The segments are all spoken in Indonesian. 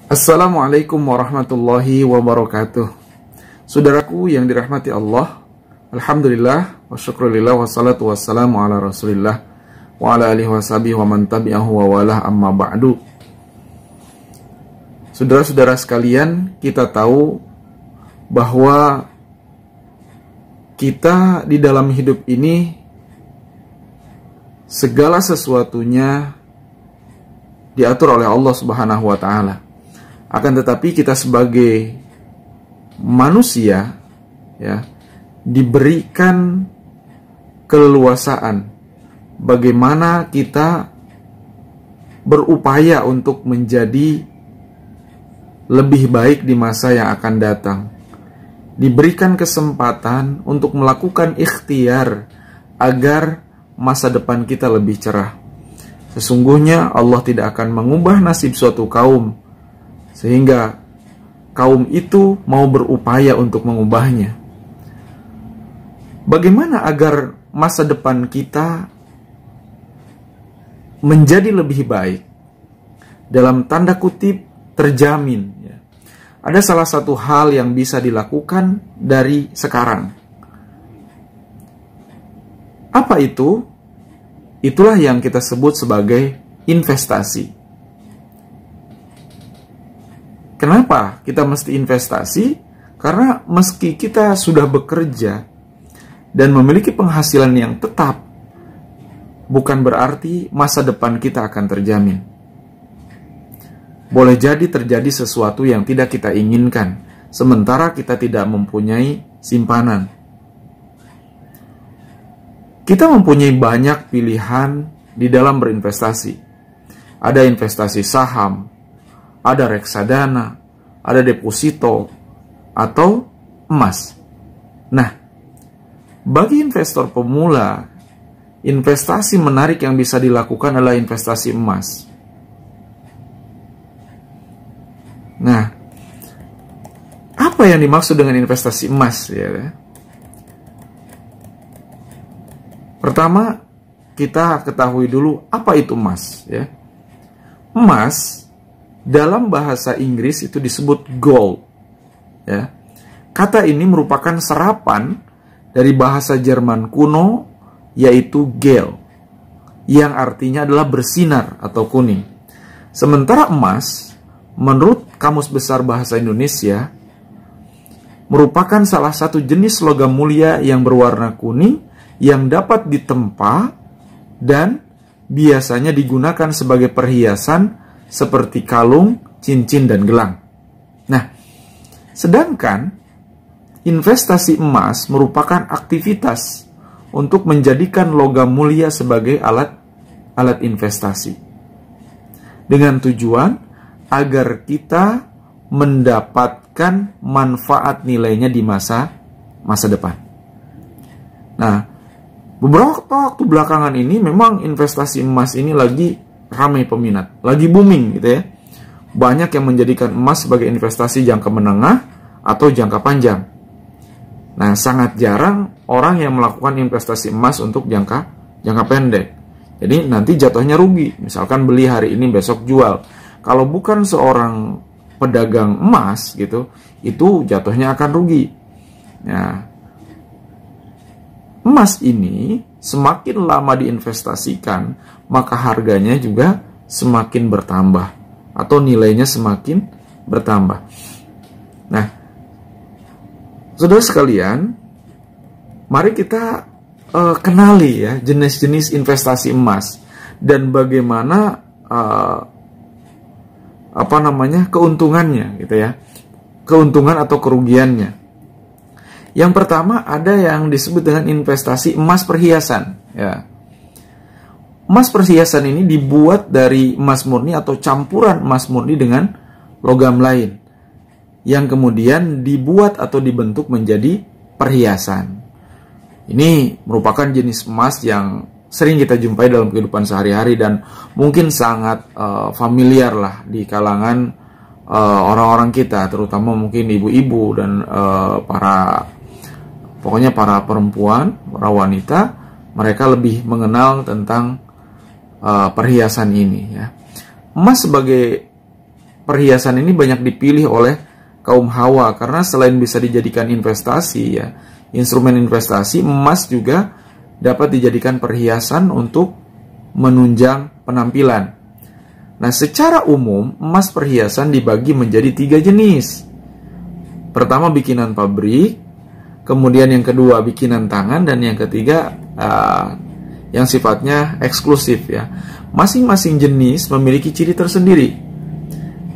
Assalamualaikum warahmatullahi wabarakatuh. Saudaraku yang dirahmati Allah, alhamdulillah wa syukurillah wassalatu wassalamu ala rasulillah wa ala alihi washabihi wa man tabi'ahu wa walah amma ba'du. Saudara-saudara sekalian, kita tahu bahwa kita di dalam hidup ini segala sesuatunya diatur oleh Allah Subhanahu wa taala. Akan tetapi kita sebagai manusia ya diberikan keleluasaan bagaimana kita berupaya untuk menjadi lebih baik di masa yang akan datang. Diberikan kesempatan untuk melakukan ikhtiar agar masa depan kita lebih cerah. Sesungguhnya Allah tidak akan mengubah nasib suatu kaum sehingga kaum itu mau berupaya untuk mengubahnya. Bagaimana agar masa depan kita menjadi lebih baik? Dalam tanda kutip terjamin. Ya. Ada salah satu hal yang bisa dilakukan dari sekarang. Apa itu? Itulah yang kita sebut sebagai investasi. Kenapa kita mesti investasi? Karena meski kita sudah bekerja dan memiliki penghasilan yang tetap, bukan berarti masa depan kita akan terjamin. Boleh jadi terjadi sesuatu yang tidak kita inginkan, sementara kita tidak mempunyai simpanan. Kita mempunyai banyak pilihan di dalam berinvestasi. Ada investasi saham, ada reksadana, ada deposito, atau emas. Nah, bagi investor pemula, investasi menarik yang bisa dilakukan adalah investasi emas. Nah, apa yang dimaksud dengan investasi emas? Ya? Pertama, kita ketahui dulu apa itu emas. Ya? Emas dalam bahasa Inggris itu disebut gold. Ya. Kata ini merupakan serapan dari bahasa Jerman kuno yaitu gel, yang artinya adalah bersinar atau kuning. Sementara emas, menurut Kamus Besar Bahasa Indonesia, merupakan salah satu jenis logam mulia yang berwarna kuning yang dapat ditempa dan biasanya digunakan sebagai perhiasan seperti kalung, cincin, dan gelang. Nah, sedangkan investasi emas merupakan aktivitas untuk menjadikan logam mulia sebagai alat investasi. Dengan tujuan agar kita mendapatkan manfaat nilainya di masa depan. Nah, beberapa waktu belakangan ini memang investasi emas ini lagi ramai peminat, lagi booming gitu ya. Banyak yang menjadikan emas sebagai investasi jangka menengah atau jangka panjang. Nah, sangat jarang orang yang melakukan investasi emas untuk jangka pendek. Jadi nanti jatuhnya rugi. Misalkan beli hari ini besok jual. Kalau bukan seorang pedagang emas gitu, itu jatuhnya akan rugi. Nah, emas ini semakin lama diinvestasikan, maka harganya juga semakin bertambah atau nilainya semakin bertambah. Nah, saudara sekalian, mari kita kenali ya jenis-jenis investasi emas dan bagaimana keuntungannya gitu ya. Keuntungan atau kerugiannya. Yang pertama ada yang disebut dengan investasi emas perhiasan. Ya. Emas perhiasan ini dibuat dari emas murni atau campuran emas murni dengan logam lain, yang kemudian dibuat atau dibentuk menjadi perhiasan. Ini merupakan jenis emas yang sering kita jumpai dalam kehidupan sehari-hari dan mungkin sangat familiar lah di kalangan orang-orang kita, terutama mungkin ibu-ibu dan para perempuan, para wanita, mereka lebih mengenal tentang perhiasan ini ya. Emas sebagai perhiasan ini banyak dipilih oleh kaum hawa karena selain bisa dijadikan investasi ya, instrumen investasi, emas juga dapat dijadikan perhiasan untuk menunjang penampilan. Nah, secara umum emas perhiasan dibagi menjadi 3 jenis. Pertama bikinan pabrik, kemudian yang kedua bikinan tangan, dan yang ketiga yang sifatnya eksklusif ya. Masing-masing jenis memiliki ciri tersendiri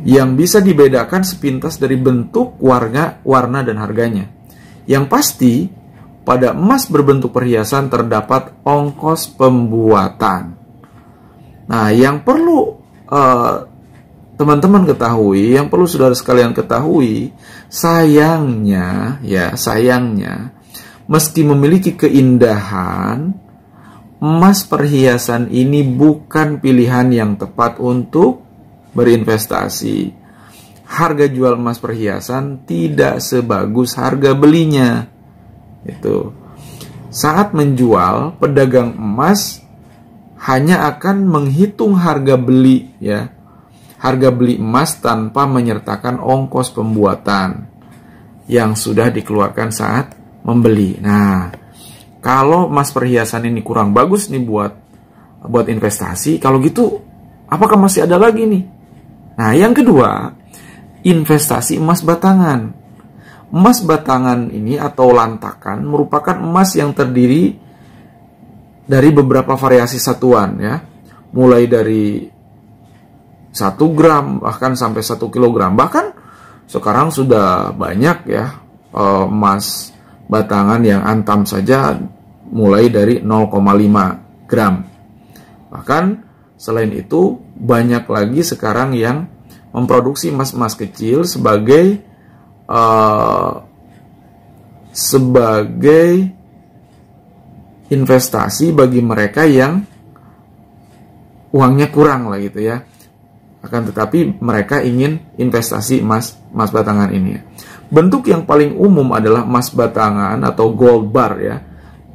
yang bisa dibedakan sepintas dari bentuk, warna, dan harganya. Yang pasti, pada emas berbentuk perhiasan terdapat ongkos pembuatan. Nah, yang perlu teman-teman ketahui, yang perlu saudara sekalian ketahui, sayangnya, meski memiliki keindahan, emas perhiasan ini bukan pilihan yang tepat untuk berinvestasi. Harga jual emas perhiasan tidak sebagus harga belinya. Itu. Saat menjual, pedagang emas hanya akan menghitung harga beli ya. Harga beli emas tanpa menyertakan ongkos pembuatan yang sudah dikeluarkan saat membeli. Nah, kalau emas perhiasan ini kurang bagus nih buat investasi, kalau gitu apakah masih ada lagi nih? Nah, yang kedua, investasi emas batangan. Emas batangan ini atau lantakan merupakan emas yang terdiri dari beberapa variasi satuan ya. Mulai dari 1 gram bahkan sampai 1 kilogram. Bahkan sekarang sudah banyak ya emas batangan yang antam saja mulai dari 0,5 gram. Bahkan selain itu banyak lagi sekarang yang memproduksi emas-emas kecil sebagai investasi bagi mereka yang uangnya kurang lah gitu ya. Akan tetapi mereka ingin investasi emas batangan ini. Bentuk yang paling umum adalah emas batangan atau gold bar ya.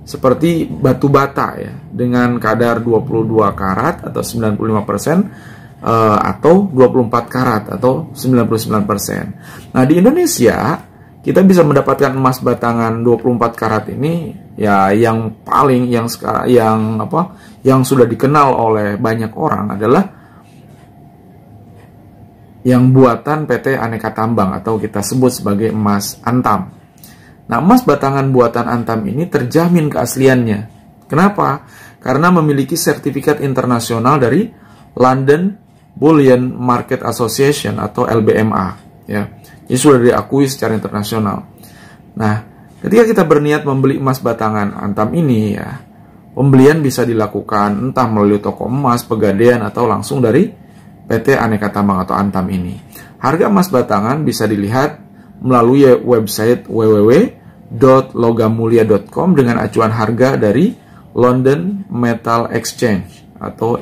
Seperti batu bata ya, dengan kadar 22 karat atau 95% atau 24 karat atau 99%. Nah, di Indonesia kita bisa mendapatkan emas batangan 24 karat ini ya, yang sudah dikenal oleh banyak orang adalah yang buatan PT Aneka Tambang atau kita sebut sebagai emas antam. Nah, emas batangan buatan antam ini terjamin keasliannya. Kenapa? Karena memiliki sertifikat internasional dari London Bullion Market Association atau LBMA ya. Ini sudah diakui secara internasional. Nah, ketika kita berniat membeli emas batangan antam ini ya, pembelian bisa dilakukan entah melalui toko emas, pegadaian, atau langsung dari PT Aneka Tambang atau antam ini. Harga emas batangan bisa dilihat melalui website www.logamulia.com dengan acuan harga dari London Metal Exchange atau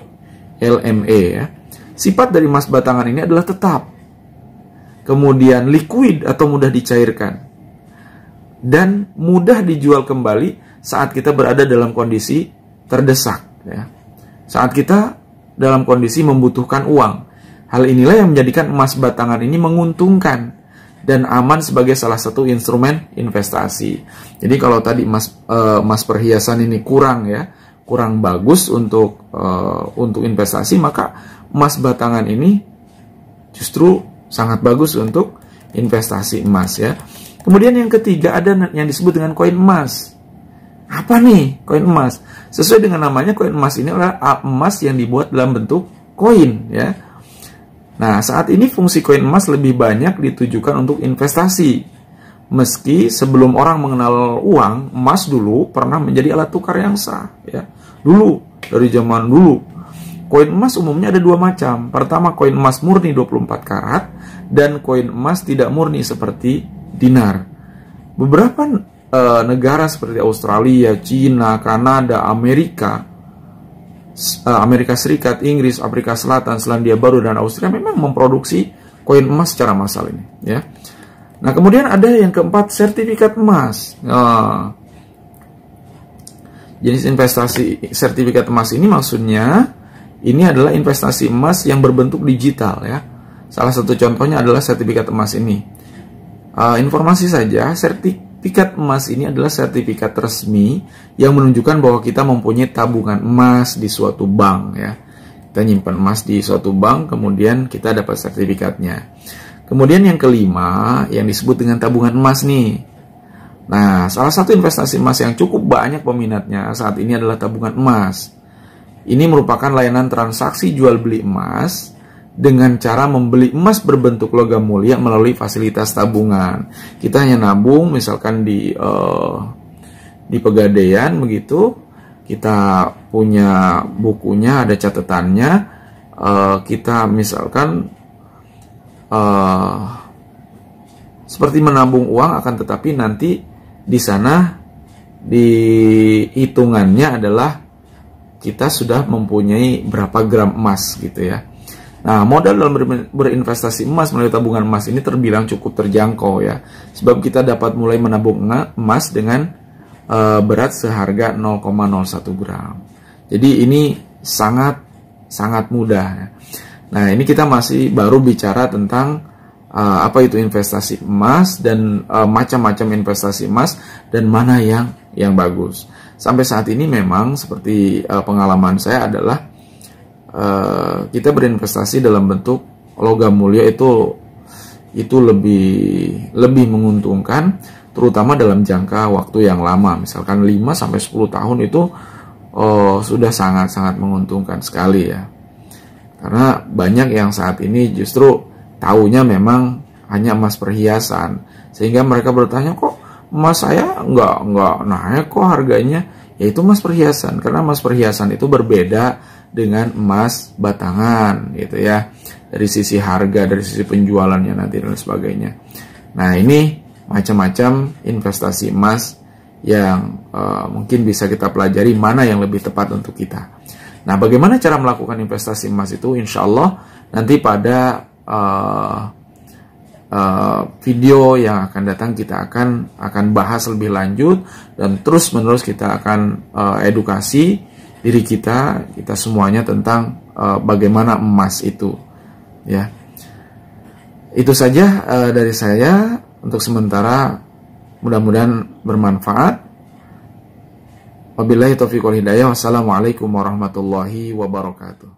LME ya. Sifat dari emas batangan ini adalah tetap, kemudian liquid atau mudah dicairkan, dan mudah dijual kembali saat kita berada dalam kondisi terdesak ya. Saat kita dalam kondisi membutuhkan uang. Hal inilah yang menjadikan emas batangan ini menguntungkan dan aman sebagai salah satu instrumen investasi. Jadi kalau tadi emas perhiasan ini kurang bagus untuk investasi, maka emas batangan ini justru sangat bagus untuk investasi emas ya. Kemudian yang ketiga ada yang disebut dengan koin emas. Apa nih koin emas? Sesuai dengan namanya, koin emas ini adalah emas yang dibuat dalam bentuk koin ya. Nah, saat ini fungsi koin emas lebih banyak ditujukan untuk investasi. Meski sebelum orang mengenal uang, emas dulu pernah menjadi alat tukar yang sah ya. Dulu, dari zaman dulu. Koin emas umumnya ada 2 macam. Pertama, koin emas murni 24 karat dan koin emas tidak murni seperti dinar. Beberapa negara seperti Australia, Cina, Kanada, Amerika Serikat, Inggris, Afrika Selatan, Selandia Baru, dan Austria memang memproduksi koin emas secara massal ini ya. Nah, kemudian ada yang keempat, sertifikat emas. Jenis investasi sertifikat emas ini maksudnya ini adalah investasi emas yang berbentuk digital ya. Salah satu contohnya adalah sertifikat emas ini. Informasi saja, sertifikat emas ini adalah sertifikat resmi yang menunjukkan bahwa kita mempunyai tabungan emas di suatu bank ya. Kita nyimpan emas di suatu bank, kemudian kita dapat sertifikatnya. Kemudian yang kelima yang disebut dengan tabungan emas nih. Nah, salah satu investasi emas yang cukup banyak peminatnya saat ini adalah tabungan emas. Ini merupakan layanan transaksi jual beli emas dengan cara membeli emas berbentuk logam mulia melalui fasilitas tabungan. Kita hanya nabung misalkan di Pegadaian begitu, kita punya bukunya, ada catatannya, kita misalkan seperti menabung uang, akan tetapi nanti di sana di hitungannya adalah kita sudah mempunyai berapa gram emas gitu ya. Nah, modal dalam berinvestasi emas melalui tabungan emas ini terbilang cukup terjangkau ya. Sebab kita dapat mulai menabung emas dengan berat seharga 0,01 gram. Jadi ini sangat mudah ya. Nah, ini kita masih baru bicara tentang apa itu investasi emas dan macam-macam investasi emas dan mana yang bagus. Sampai saat ini memang seperti pengalaman saya adalah kita berinvestasi dalam bentuk logam mulia itu lebih menguntungkan, terutama dalam jangka waktu yang lama, misalkan 5-10 tahun itu sudah sangat menguntungkan sekali ya. Karena banyak yang saat ini justru taunya memang hanya emas perhiasan, sehingga mereka bertanya, kok emas saya nggak naik kok harganya? Yaitu emas perhiasan, karena emas perhiasan itu berbeda dengan emas batangan gitu ya, dari sisi harga, dari sisi penjualannya nanti dan sebagainya. Nah, ini macam-macam investasi emas yang mungkin bisa kita pelajari mana yang lebih tepat untuk kita. Nah, bagaimana cara melakukan investasi emas itu? Insya Allah nanti pada video yang akan datang kita akan bahas lebih lanjut, dan terus menerus kita akan edukasi diri kita semuanya tentang bagaimana emas itu ya. Itu saja dari saya untuk sementara, mudah-mudahan bermanfaat. Wabillahi taufiq wal hidayah. Wassalamualaikum warahmatullahi wabarakatuh.